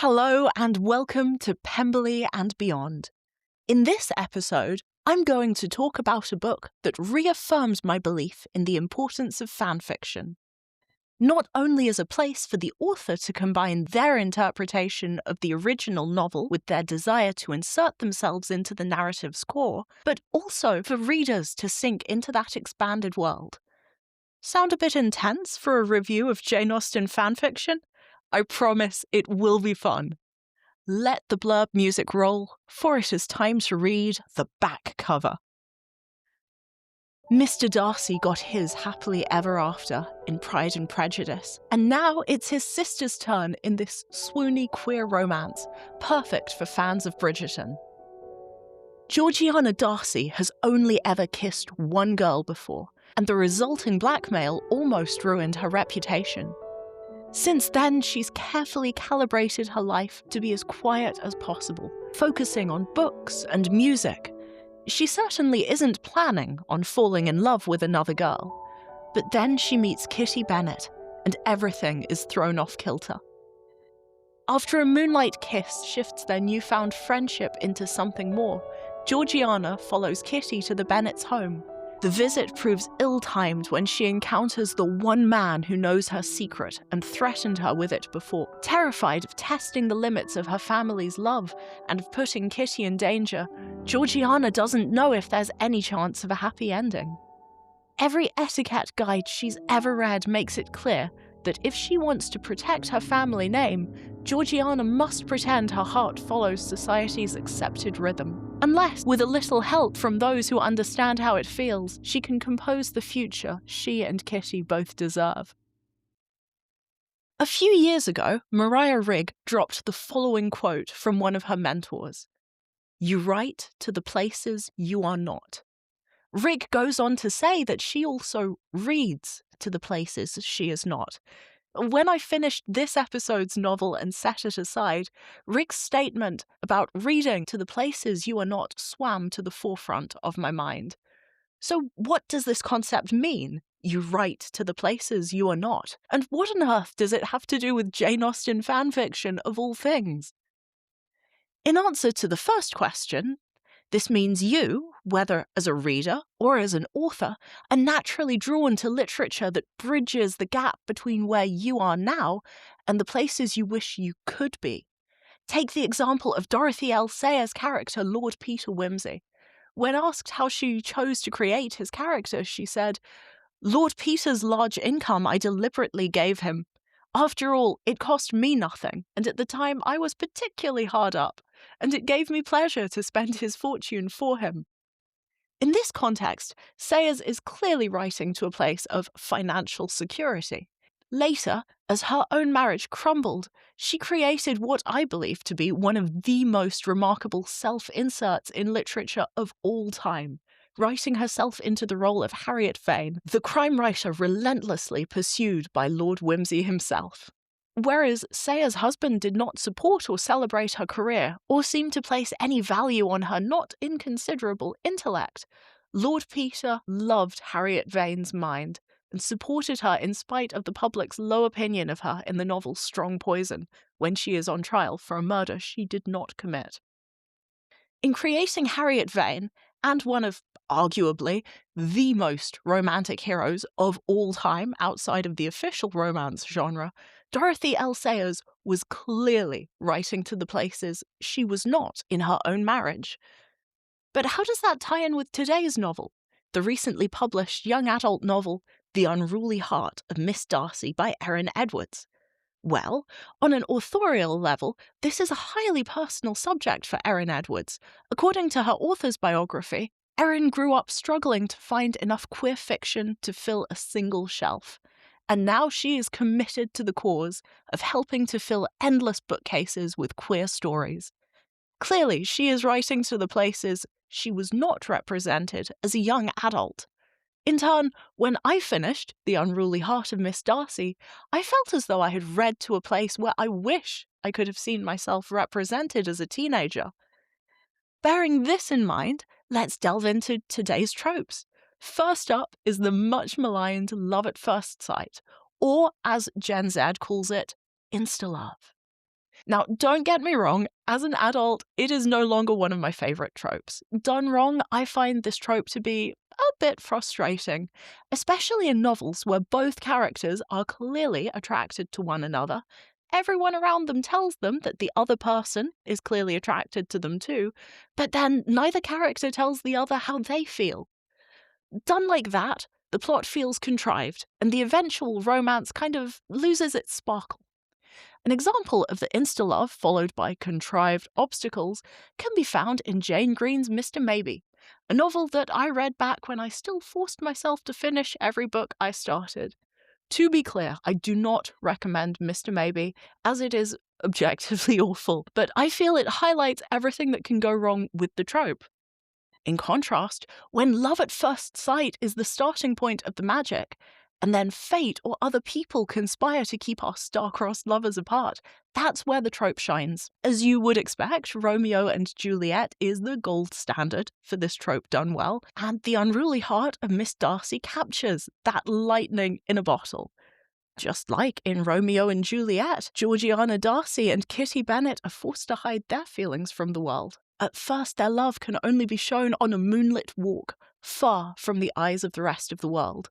Hello and welcome to Pemberley and Beyond. In this episode, I'm going to talk about a book that reaffirms my belief in the importance of fanfiction. Not only as a place for the author to combine their interpretation of the original novel with their desire to insert themselves into the narrative's core, but also for readers to sink into that expanded world. Sound a bit intense for a review of Jane Austen fanfiction? I promise it will be fun. Let the blurb music roll, for it is time to read the back cover. Mr. Darcy got his happily ever after in Pride and Prejudice, and now it's his sister's turn in this swoony queer romance, perfect for fans of Bridgerton. Georgiana Darcy has only ever kissed one girl before, and the resulting blackmail almost ruined her reputation. Since then, she's carefully calibrated her life to be as quiet as possible, focusing on books and music. She certainly isn't planning on falling in love with another girl. But then she meets Kitty Bennet, and everything is thrown off kilter. After a moonlight kiss shifts their newfound friendship into something more, Georgiana follows Kitty to the Bennets' home. The visit proves ill-timed when she encounters the one man who knows her secret and threatened her with it before. Terrified of testing the limits of her family's love and of putting Kitty in danger, Georgiana doesn't know if there's any chance of a happy ending. Every etiquette guide she's ever read makes it clear that if she wants to protect her family name, Georgiana must pretend her heart follows society's accepted rhythm. Unless, with a little help from those who understand how it feels, she can compose the future she and Kitty both deserve. A few years ago, Mariah Rigg dropped the following quote from one of her mentors: "You write to the places you are not." Rigg goes on to say that she also reads to the places she is not. When I finished this episode's novel and set it aside, Rigg's statement about reading to the places you are not swam to the forefront of my mind. So what does this concept mean? You write to the places you are not. And what on earth does it have to do with Jane Austen fanfiction of all things? In answer to the first question, this means you, whether as a reader or as an author, are naturally drawn to literature that bridges the gap between where you are now and the places you wish you could be. Take the example of Dorothy L. Sayers' character, Lord Peter Wimsey. When asked how she chose to create his character, she said, "Lord Peter's large income I deliberately gave him. After all, it cost me nothing, and at the time I was particularly hard up, and it gave me pleasure to spend his fortune for him." In this context, Sayers is clearly writing to a place of financial security. Later, as her own marriage crumbled, she created what I believe to be one of the most remarkable self-inserts in literature of all time, writing herself into the role of Harriet Vane, the crime writer relentlessly pursued by Lord Wimsey himself. Whereas Sayers' husband did not support or celebrate her career, or seem to place any value on her not inconsiderable intellect, Lord Peter loved Harriet Vane's mind and supported her in spite of the public's low opinion of her in the novel Strong Poison, when she is on trial for a murder she did not commit. In creating Harriet Vane, and one of, arguably, the most romantic heroes of all time outside of the official romance genre, Dorothy L. Sayers was clearly writing to the places she was not in her own marriage. But how does that tie in with today's novel, the recently published young adult novel The Unruly Heart of Miss Darcy by Erin Edwards? Well, on an authorial level, this is a highly personal subject for Erin Edwards. According to her author's biography, Erin grew up struggling to find enough queer fiction to fill a single shelf. And now she is committed to the cause of helping to fill endless bookcases with queer stories. Clearly, she is writing to the places she was not represented as a young adult. In turn, when I finished The Unruly Heart of Miss Darcy, I felt as though I had read to a place where I wish I could have seen myself represented as a teenager. Bearing this in mind, let's delve into today's tropes. First up is the much-maligned love at first sight, or as Gen Z calls it, insta-love. Now, don't get me wrong, as an adult, it is no longer one of my favourite tropes. Done wrong, I find this trope to be a bit frustrating, especially in novels where both characters are clearly attracted to one another. Everyone around them tells them that the other person is clearly attracted to them too, but then neither character tells the other how they feel. Done like that, the plot feels contrived, and the eventual romance kind of loses its sparkle. An example of the insta-love followed by contrived obstacles can be found in Jane Green's Mr. Maybe, a novel that I read back when I still forced myself to finish every book I started. To be clear, I do not recommend Mr. Maybe, as it is objectively awful, but I feel it highlights everything that can go wrong with the trope. In contrast, when love at first sight is the starting point of the magic, and then fate or other people conspire to keep our star-crossed lovers apart, that's where the trope shines. As you would expect, Romeo and Juliet is the gold standard for this trope done well, and the unruly heart of Miss Darcy captures that lightning in a bottle. Just like in Romeo and Juliet, Georgiana Darcy and Kitty Bennet are forced to hide their feelings from the world. At first, their love can only be shown on a moonlit walk, far from the eyes of the rest of the world.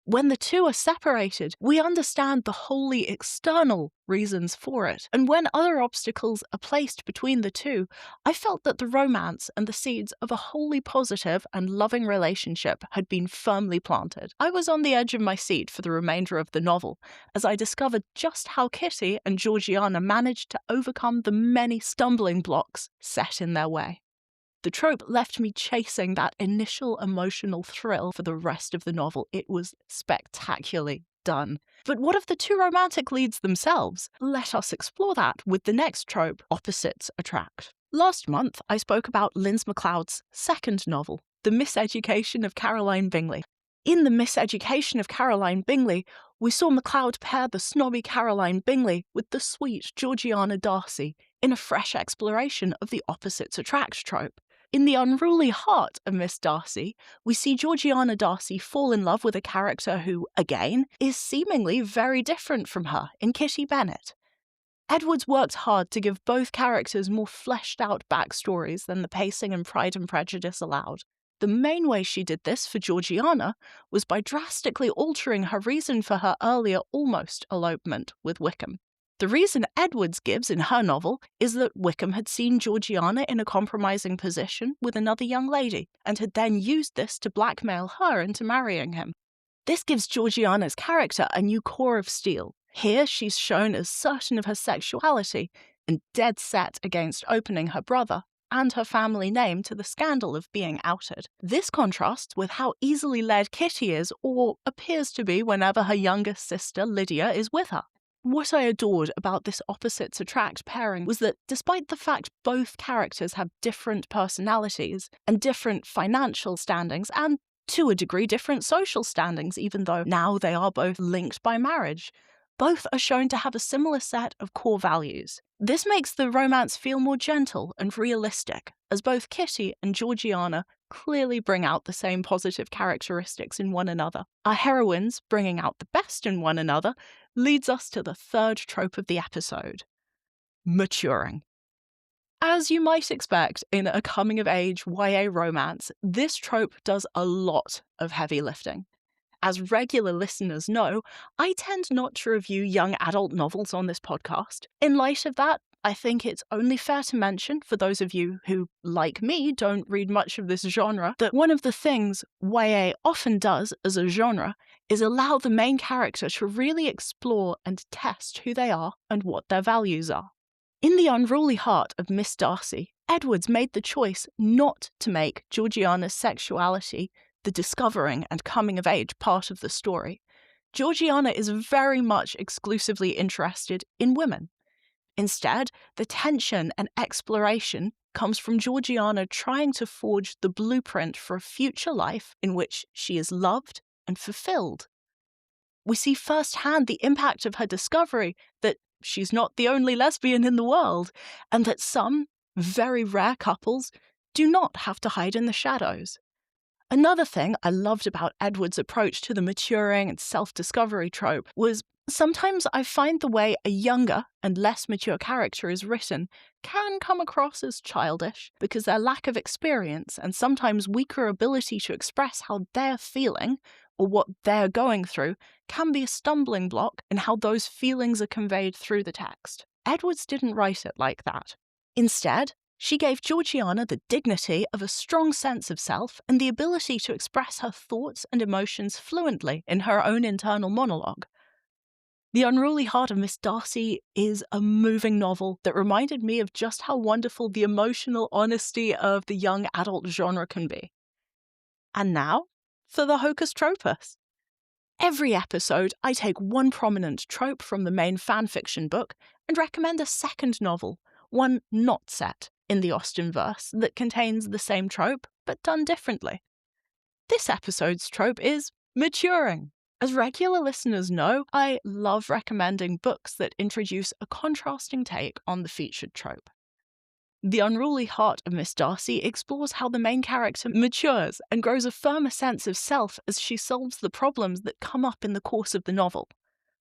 When the two are separated, we understand the wholly external reasons for it, and when other obstacles are placed between the two, I felt that the romance and the seeds of a wholly positive and loving relationship had been firmly planted. I was on the edge of my seat for the remainder of the novel, as I discovered just how Kitty and Georgiana managed to overcome the many stumbling blocks set in their way. The trope left me chasing that initial emotional thrill for the rest of the novel. It was spectacularly done. But what of the two romantic leads themselves? Let us explore that with the next trope, opposites attract. Last month, I spoke about Linz McCloud's second novel, The Miseducation of Caroline Bingley. In The Miseducation of Caroline Bingley, we saw McCloud pair the snobby Caroline Bingley with the sweet Georgiana Darcy in a fresh exploration of the opposites attract trope. In the unruly heart of Miss Darcy, we see Georgiana Darcy fall in love with a character who, again, is seemingly very different from her in Kitty Bennet. Edwards worked hard to give both characters more fleshed-out backstories than the pacing in Pride and Prejudice allowed. The main way she did this for Georgiana was by drastically altering her reason for her earlier almost elopement with Wickham. The reason Edwards gives in her novel is that Wickham had seen Georgiana in a compromising position with another young lady, and had then used this to blackmail her into marrying him. This gives Georgiana's character a new core of steel. Here she's shown as certain of her sexuality, and dead set against opening her brother and her family name to the scandal of being outed. This contrasts with how easily led Kitty is, or appears to be whenever her younger sister Lydia is with her. What I adored about this opposites attract pairing was that despite the fact both characters have different personalities and different financial standings, and to a degree different social standings, even though now they are both linked by marriage, both are shown to have a similar set of core values. This makes the romance feel more gentle and realistic, as both Kitty and Georgiana clearly bring out the same positive characteristics in one another. Our heroines bringing out the best in one another leads us to the third trope of the episode, maturing. As you might expect in a coming-of-age YA romance, this trope does a lot of heavy lifting. As regular listeners know, I tend not to review young adult novels on this podcast. In light of that, I think it's only fair to mention, for those of you who, like me, don't read much of this genre, that one of the things YA often does as a genre is allow the main character to really explore and test who they are and what their values are. In The Unruly Heart of Miss Darcy, Edwards made the choice not to make Georgiana's sexuality the discovering and coming-of-age part of the story. Georgiana is very much exclusively interested in women. Instead, the tension and exploration comes from Georgiana trying to forge the blueprint for a future life in which she is loved and fulfilled. We see firsthand the impact of her discovery that she's not the only lesbian in the world, and that some, very rare couples do not have to hide in the shadows. Another thing I loved about Edwards' approach to the maturing and self-discovery trope was Sometimes I find the way a younger and less mature character is written can come across as childish because their lack of experience and sometimes weaker ability to express how they're feeling or what they're going through can be a stumbling block in how those feelings are conveyed through the text. Edwards didn't write it like that. Instead, she gave Georgiana the dignity of a strong sense of self and the ability to express her thoughts and emotions fluently in her own internal monologue. The Unruly Heart of Miss Darcy is a moving novel that reminded me of just how wonderful the emotional honesty of the young adult genre can be. And now, for the Hocus Tropus. Every episode, I take one prominent trope from the main fanfiction book and recommend a second novel, one not set in the Austenverse, that contains the same trope, but done differently. This episode's trope is maturing. As regular listeners know, I love recommending books that introduce a contrasting take on the featured trope. The Unruly Heart of Miss Darcy explores how the main character matures and grows a firmer sense of self as she solves the problems that come up in the course of the novel,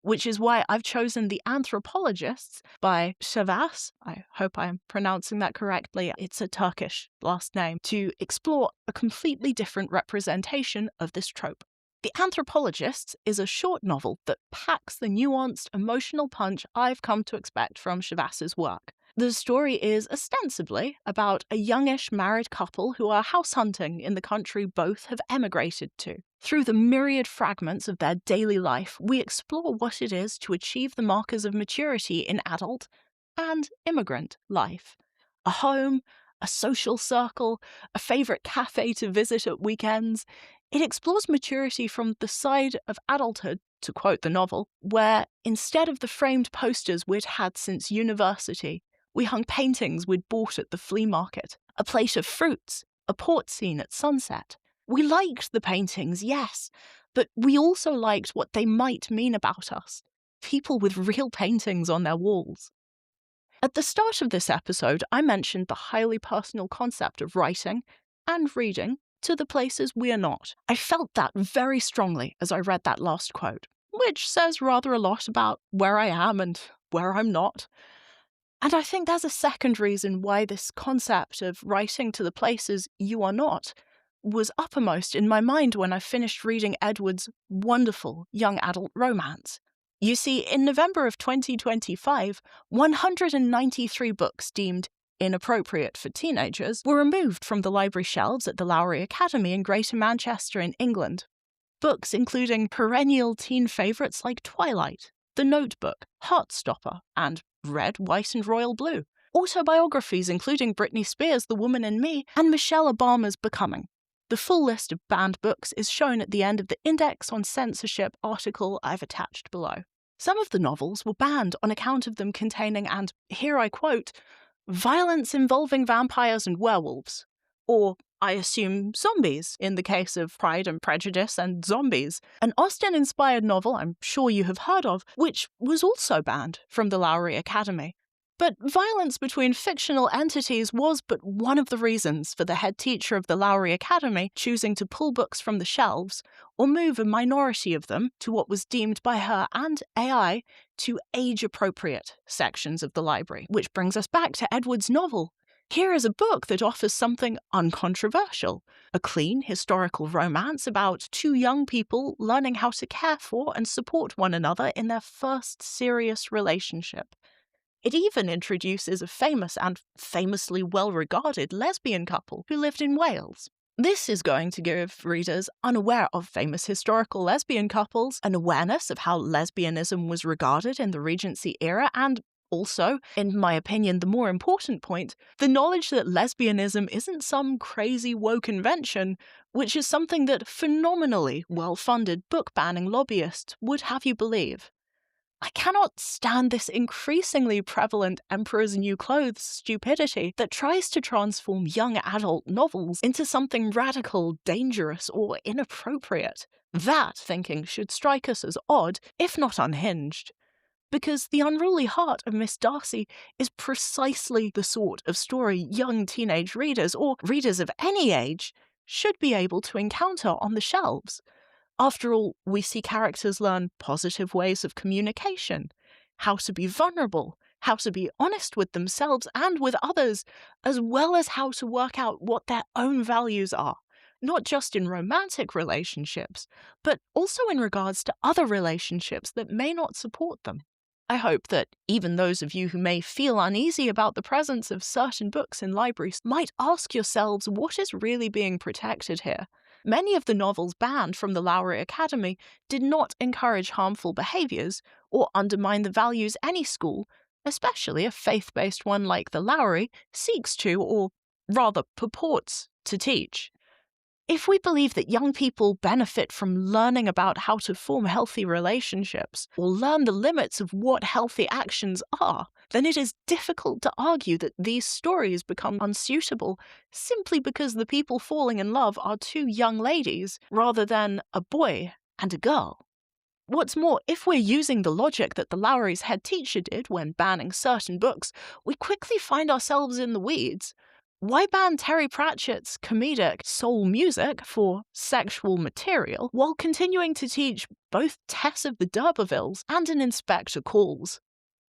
which is why I've chosen The Anthropologists by JAFF, I hope I'm pronouncing that correctly, it's a Turkish last name, to explore a completely different representation of this trope. The Anthropologists is a short novel that packs the nuanced, emotional punch I've come to expect from JAFF's work. The story is ostensibly about a youngish married couple who are house hunting in the country both have emigrated to. Through the myriad fragments of their daily life, we explore what it is to achieve the markers of maturity in adult and immigrant life. A home, a social circle, a favourite cafe to visit at weekends. It explores maturity from the side of adulthood, to quote the novel, where instead of the framed posters we'd had since university, we hung paintings we'd bought at the flea market, a plate of fruits, a port scene at sunset. We liked the paintings, yes, but we also liked what they might mean about us. People with real paintings on their walls. At the start of this episode, I mentioned the highly personal concept of writing and reading to the places we are not. I felt that very strongly as I read that last quote, which says rather a lot about where I am and where I'm not. And I think there's a second reason why this concept of writing to the places you are not was uppermost in my mind when I finished reading Edwards' wonderful young adult romance. You see, in November of 2025, 193 books deemed inappropriate for teenagers were removed from the library shelves at the Lowry Academy in Greater Manchester in England. Books including perennial teen favourites like Twilight, The Notebook, Heartstopper, and Red, White and Royal Blue. Autobiographies including Britney Spears' The Woman in Me and Michelle Obama's Becoming. The full list of banned books is shown at the end of the Index on Censorship article I've attached below. Some of the novels were banned on account of them containing, and here I quote, violence involving vampires and werewolves, or, I assume, zombies, in the case of Pride and Prejudice and Zombies, an Austen-inspired novel I'm sure you have heard of, which was also banned from the Lowry Academy. But violence between fictional entities was but one of the reasons for the head teacher of the Lowry Academy choosing to pull books from the shelves or move a minority of them to what was deemed by her and AI to age-appropriate sections of the library, which brings us back to Edwards' novel. Here is a book that offers something uncontroversial, a clean historical romance about two young people learning how to care for and support one another in their first serious relationship. It even introduces a famous and famously well-regarded lesbian couple who lived in Wales. This is going to give readers unaware of famous historical lesbian couples an awareness of how lesbianism was regarded in the Regency era and also, in my opinion, the more important point, the knowledge that lesbianism isn't some crazy woke invention, which is something that phenomenally well-funded book-banning lobbyists would have you believe. I cannot stand this increasingly prevalent Emperor's New Clothes stupidity that tries to transform young adult novels into something radical, dangerous, or inappropriate. That thinking should strike us as odd, if not unhinged. Because The Unruly Heart of Miss Darcy is precisely the sort of story young teenage readers, or readers of any age, should be able to encounter on the shelves. After all, we see characters learn positive ways of communication, how to be vulnerable, how to be honest with themselves and with others, as well as how to work out what their own values are, not just in romantic relationships, but also in regards to other relationships that may not support them. I hope that even those of you who may feel uneasy about the presence of certain books in libraries might ask yourselves what is really being protected here. Many of the novels banned from the Lowry Academy did not encourage harmful behaviours or undermine the values any school, especially a faith-based one like the Lowry, seeks to, or rather purports to teach. If we believe that young people benefit from learning about how to form healthy relationships or learn the limits of what healthy actions are, then it is difficult to argue that these stories become unsuitable simply because the people falling in love are two young ladies rather than a boy and a girl. What's more, if we're using the logic that the Lowry's head teacher did when banning certain books, we quickly find ourselves in the weeds. Why ban Terry Pratchett's comedic soul music for sexual material while continuing to teach both Tess of the D'Urbervilles and an Inspector Calls?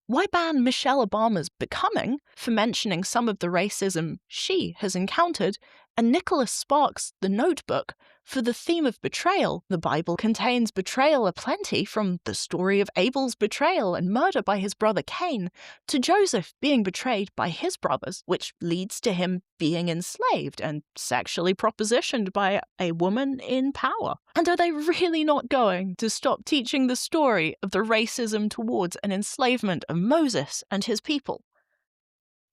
Why ban Michelle Obama's Becoming for mentioning some of the racism she has encountered, and Nicholas Sparks' The Notebook for the theme of betrayal? The Bible contains betrayal aplenty, from the story of Abel's betrayal and murder by his brother Cain to Joseph being betrayed by his brothers, which leads to him being enslaved and sexually propositioned by a woman in power. And are they really not going to stop teaching the story of the racism towards an enslavement of Moses and his people?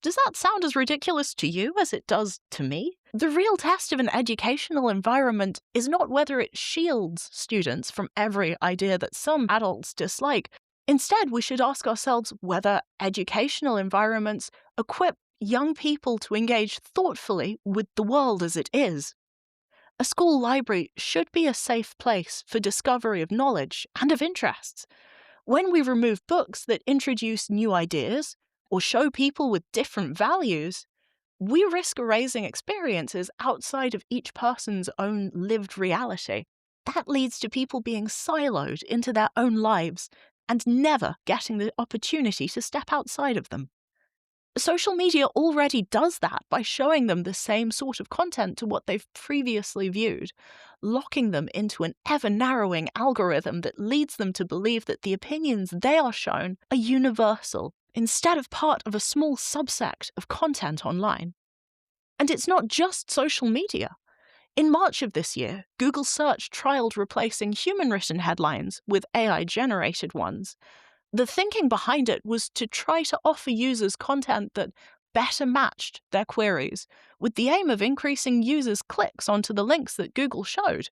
Does that sound as ridiculous to you as it does to me? The real test of an educational environment is not whether it shields students from every idea that some adults dislike. Instead, we should ask ourselves whether educational environments equip young people to engage thoughtfully with the world as it is. A school library should be a safe place for discovery of knowledge and of interests. When we remove books that introduce new ideas or show people with different values, we risk erasing experiences outside of each person's own lived reality. That leads to people being siloed into their own lives and never getting the opportunity to step outside of them. Social media already does that by showing them the same sort of content to what they've previously viewed, locking them into an ever-narrowing algorithm that leads them to believe that the opinions they are shown are universal, instead of part of a small subsect of content online. And it's not just social media. In March of this year, Google Search trialed replacing human-written headlines with AI-generated ones. The thinking behind it was to try to offer users content that better matched their queries, with the aim of increasing users' clicks onto the links that Google showed.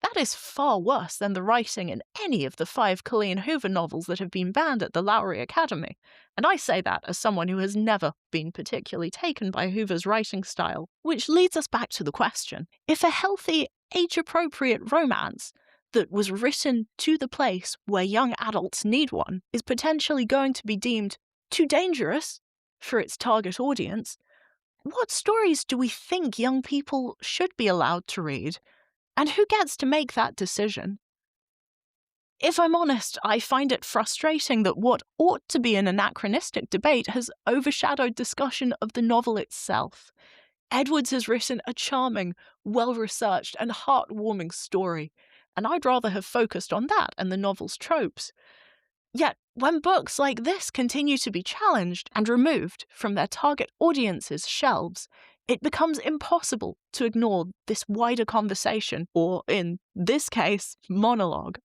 That is far worse than the writing in any of the 5 Colleen Hoover novels that have been banned at the Lowry Academy, and I say that as someone who has never been particularly taken by Hoover's writing style. Which leads us back to the question: if a healthy, age-appropriate romance that was written to the place where young adults need one is potentially going to be deemed too dangerous for its target audience, what stories do we think young people should be allowed to read? And who gets to make that decision? If I'm honest, I find it frustrating that what ought to be an anachronistic debate has overshadowed discussion of the novel itself. Edwards has written a charming, well-researched and heartwarming story, and I'd rather have focused on that and the novel's tropes. Yet, when books like this continue to be challenged and removed from their target audience's shelves, it becomes impossible to ignore this wider conversation, or in this case, monologue.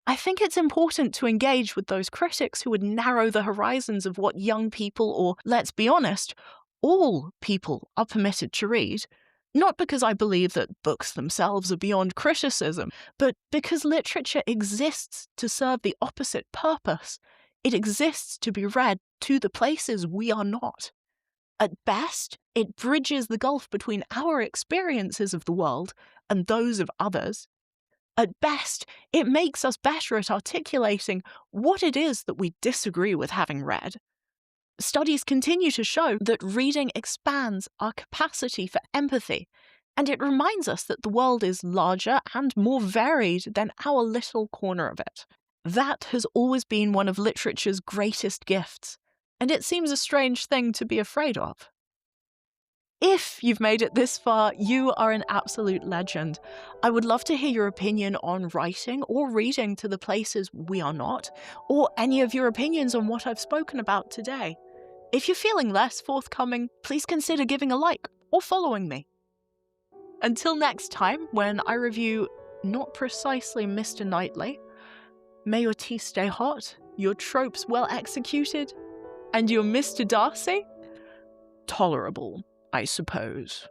I think it's important to engage with those critics who would narrow the horizons of what young people, or, let's be honest, all people are permitted to read. Not because I believe that books themselves are beyond criticism, but because literature exists to serve the opposite purpose. It exists to be read to the places we are not. At best, it bridges the gulf between our experiences of the world and those of others. At best, it makes us better at articulating what it is that we disagree with having read. Studies continue to show that reading expands our capacity for empathy And it reminds us that the world is larger and more varied than our little corner of it. That has always been one of literature's greatest gifts, and it seems a strange thing to be afraid of. If you've made it this far, you are an absolute legend. I would love to hear your opinion on writing or reading to the places we are not, or any of your opinions on what I've spoken about today. If you're feeling less forthcoming, please consider giving a like or following me. Until next time, when I review not precisely Mr. Knightley, may your tea stay hot, your tropes well executed, and your Mr. Darcy tolerable, I suppose.